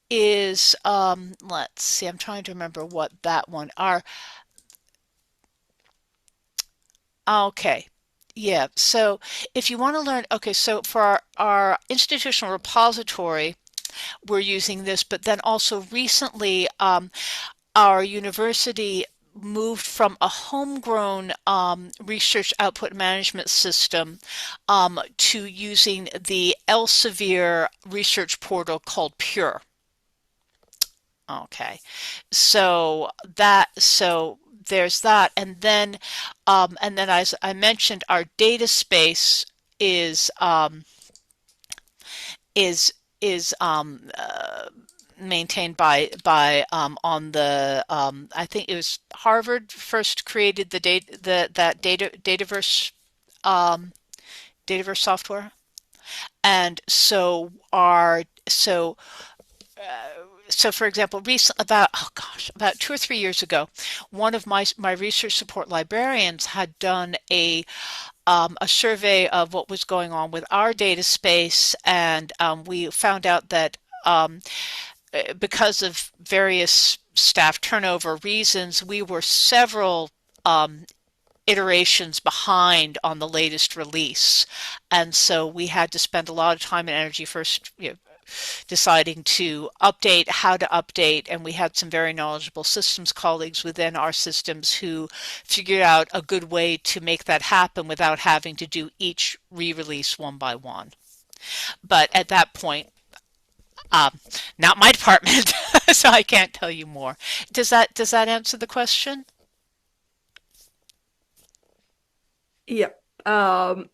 is let's see, I'm trying to remember what that one are. Okay. Yeah, so if you want to learn, okay, so for our institutional repository, we're using this, but then also recently our university moved from a homegrown research output management system to using the Elsevier research portal called Pure. Okay, so there's that, and then as I mentioned, our data space is um, is is maintained by on the I think it was Harvard first created the data that um, Dataverse software, and so for example, about 2 or 3 years ago, one of my research support librarians had done a survey of what was going on with our data space, and we found out that because of various staff turnover reasons, we were several um, iterations behind on the latest release. And so we had to spend a lot of time and energy first, deciding to update, how to update, and we had some very knowledgeable systems colleagues within our systems who figured out a good way to make that happen without having to do each re-release one by one. But at that point, um, not my department, so I can't tell you more. Does that answer the question? Yeah. Um,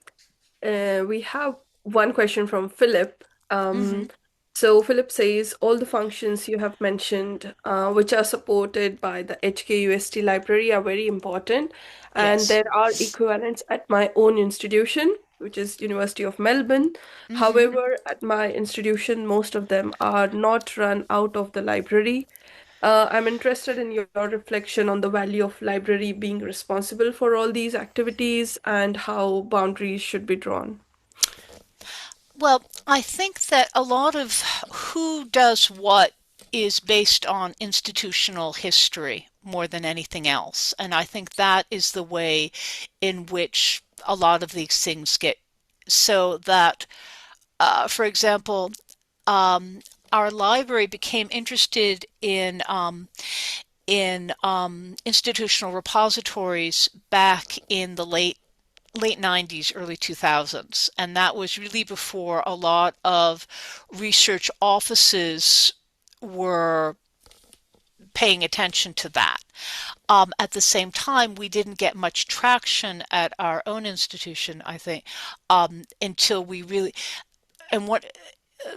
we have one question from Philip. Mm-hmm. So Philip says all the functions you have mentioned, which are supported by the HKUST library, are very important, and Yes. there are equivalents at my own institution, which is University of Melbourne. Mm-hmm. However, at my institution, most of them are not run out of the library. I'm interested in your reflection on the value of library being responsible for all these activities and how boundaries should be drawn. Well, I think that a lot of who does what is based on institutional history more than anything else. And I think that is the way in which a lot of these things get so that, for example, um, our library became interested in institutional repositories back in the late 90s, early 2000s. And that was really before a lot of research offices were paying attention to that. At the same time, we didn't get much traction at our own institution, I think, until we really, and what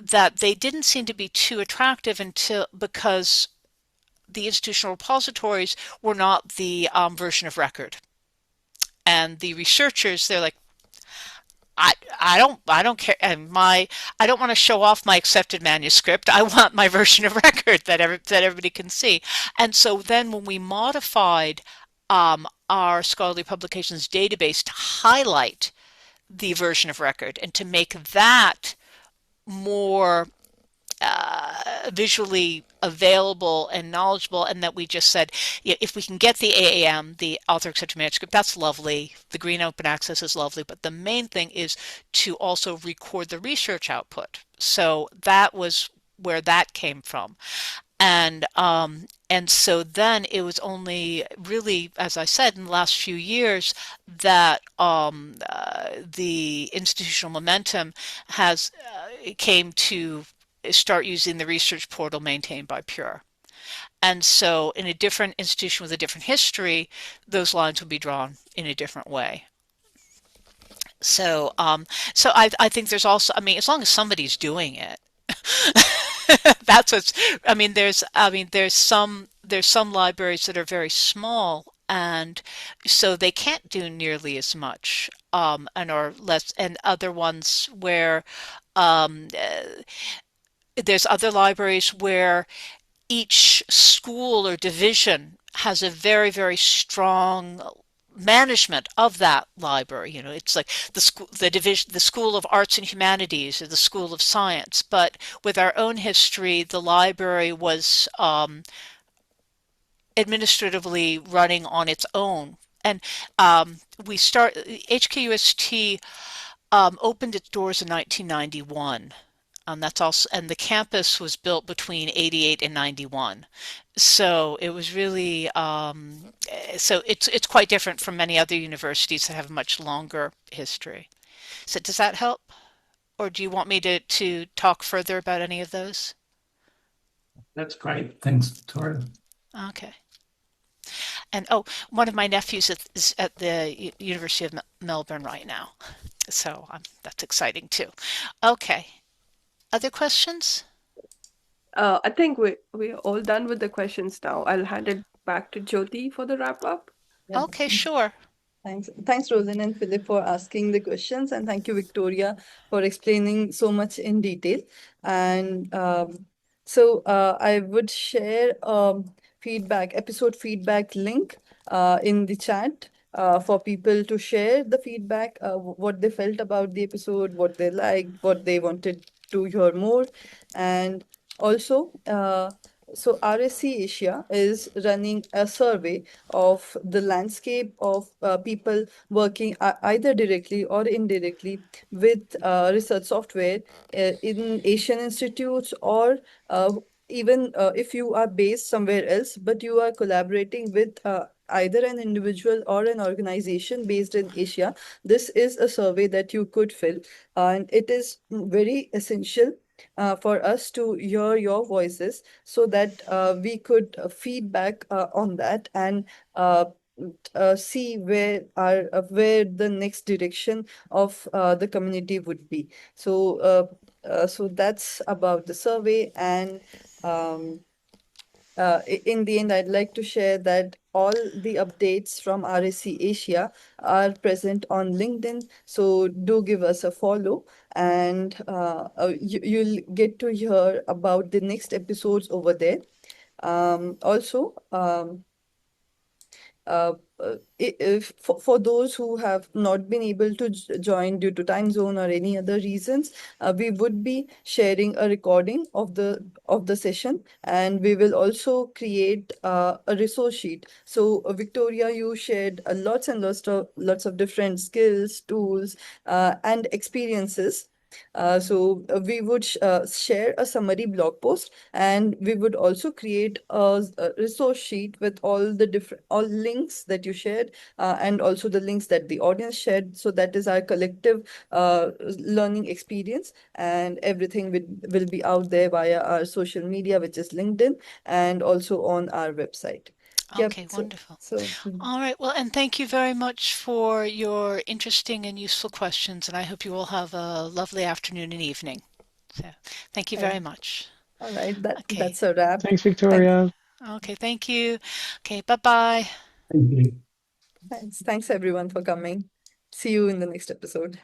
that they didn't seem to be too attractive until because the institutional repositories were not the version of record. And the researchers, they're like, I don't care, and my I don't want to show off my accepted manuscript. I want my version of record that everybody can see. And so then when we modified our scholarly publications database to highlight the version of record and to make that more visually available and knowledgeable, and that we just said, yeah, if we can get the AAM, the author accepted manuscript, that's lovely. The green open access is lovely, but the main thing is to also record the research output. So that was where that came from. And so then it was only really, as I said, in the last few years that the institutional momentum has came to start using the research portal maintained by Pure. And so in a different institution with a different history, those lines will be drawn in a different way. So, I think there's also, I mean, as long as somebody's doing it, that's what's, there's some libraries that are very small, and so they can't do nearly as much, and or less, and other ones where, there's other libraries where each school or division has a very, very strong management of that library. It's like the School of Arts and Humanities or the School of Science. But with our own history, the library was administratively running on its own. And we start HKUST opened its doors in 1991. That's also, and the campus was built between 88 and 91. So it was really, so it's quite different from many other universities that have a much longer history. So does that help? Or do you want me to talk further about any of those? That's great. Thanks, Victoria. Okay. And oh, one of my nephews is at the University of Melbourne right now. So that's exciting too. Okay. Other questions? I think we're all done with the questions now. I'll hand it back to Jyoti for the wrap up. Yeah. Okay, sure. Thanks, Rosen and Philip, for asking the questions, and thank you, Victoria, for explaining so much in detail. And I would share episode feedback link in the chat for people to share the feedback, what they felt about the episode, what they liked, what they wanted to hear more, and also. So RSC Asia is running a survey of the landscape of people working either directly or indirectly with research software in Asian institutes, or even if you are based somewhere else, but you are collaborating with either an individual or an organization based in Asia. This is a survey that you could fill, and it is very essential for us to hear your voices so that we could feedback on that and uh, see where the next direction of the community would be. So that's about the survey. And um, in the end, I'd like to share that all the updates from RSC Asia are present on LinkedIn. So do give us a follow, and you'll get to hear about the next episodes over there. Also, if for those who have not been able to join due to time zone or any other reasons, we would be sharing a recording of the session, and we will also create a resource sheet. So Victoria, you shared lots and lots of different skills, tools, and experiences. We would share a summary blog post, and we would also create a resource sheet with all links that you shared, and also the links that the audience shared. So that is our collective learning experience, and everything will be out there via our social media, which is LinkedIn, and also on our website. Yep. Okay, So wonderful. so All right. Well, and thank you very much for your interesting and useful questions. And I hope you all have a lovely afternoon and evening. So, thank you uh, very much. all right. That Okay. that's a wrap. Thanks, Thanks. Victoria. Okay. Thank you. Okay. Bye-bye. Thank you. Thanks everyone for coming. See you in the next episode.